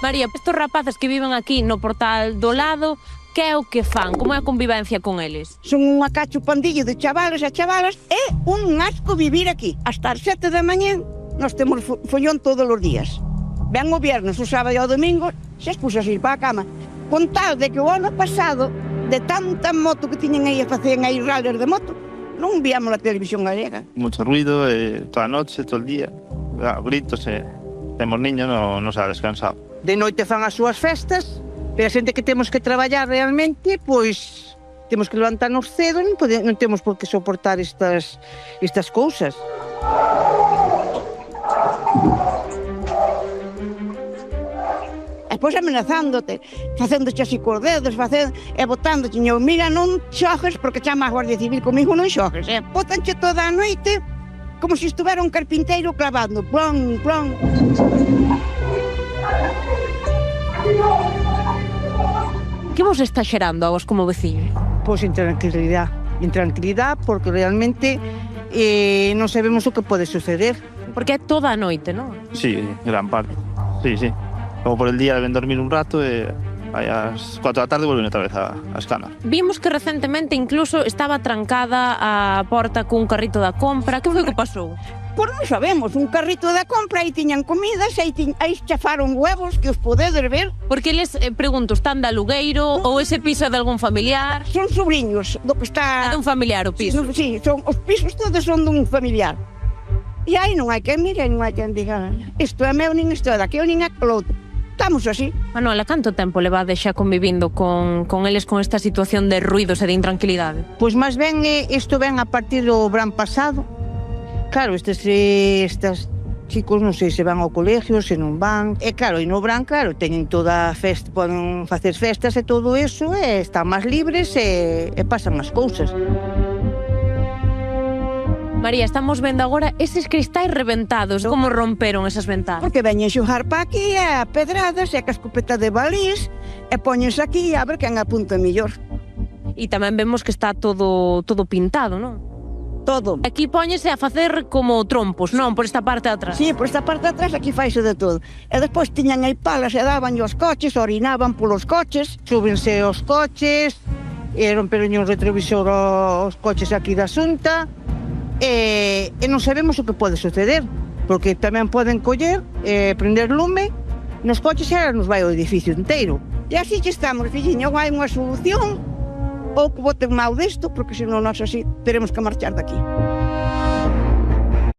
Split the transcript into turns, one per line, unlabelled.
María, estes rapaces que viven aquí no Portal do Lado, que é o que fan? Como é a convivencia con eles?
Son unha cacho pandillo de chavales e chavalas. É un asco vivir aquí. Hasta as 7 da mañá nós temos follón todos os días. Ven o viernes, o sábado e o domingo, se expulsa a ir para a cama. Con tal de que o ano pasado, de tanta moto que tiñen aí e facían aí rallers de moto, non víamos a televisión galega.
Mucho ruido, toda a noche, todo el día, gritos, temos niños, non se ha descansado.
De noite fan as súas festas, pero a xente que temos que traballar realmente, pois temos que levantarnos cedo, non temos por que soportar estas cousas.
E pois amenazándote, facéndoche así cos dedos, e botándote, mira, non xojes, porque chama a Guardia Civil, comigo non xojes, botanche toda a noite, como se estuvera un carpinteiro clavando, plon, plon.
Que vos está xerando a vos como veciño?
Pois intranquilidade, porque realmente non sabemos o que pode suceder.
Porque é toda a noite, non?
Sí, gran parte, sí. Luego por el día deben dormir un rato e a las 4 da tarde volven outra vez a escanar.
Vimos que recentemente incluso estaba trancada a porta cun carrito da compra. Que foi que pasou?
Pois non sabemos, un carrito da compra, aí tiñan comidas, aí chafaron huevos que os podedes ver.
Porque eles, pregunto, están de alugueiro ou ese piso é de algún familiar?
Son sobrinhos do que está...
É de un familiar o piso?
Sí, os pisos todos son dun familiar. E aí non hai quen mire, non hai quen diga isto é meu, nin isto é daquilo, nin é polo outro. Estamos así.
Manuela, canto tempo levades xa convivindo con eles con esta situación de ruidos e de intranquilidade?
Pois máis ben, isto ven a partir do verán pasado. Claro, estes chicos non sei se van ao colegio, se non van. E claro, e no verán, claro, teñen toda a festa, poden facer festas e todo eso, e están máis libres e pasan as cousas.
María, estamos vendo agora eses cristais reventados. Como romperon esas ventanas?
Porque veñen xogar pa aquí, a pedradas, e a escopeta de balís, e poñense aquí a ver quen apunta mellor.
E tamén vemos que está todo pintado, non?
Todo.
Aquí póñese a facer como trompos, non? Por esta parte de atrás.
Sí, por esta parte de atrás aquí faise de todo. E despois tiñan aí palas e daban os coches, orinaban polos coches.
Súbense os coches, e romperon os retrovisor aos coches aquí da Xunta, e non sabemos o que pode suceder, porque tamén poden coller, prender lume nos coches e nos vai o edificio inteiro.
E así que estamos, filliño, hai unha solución, ou que boten mal disto, porque senón nós así teremos que marchar daqui.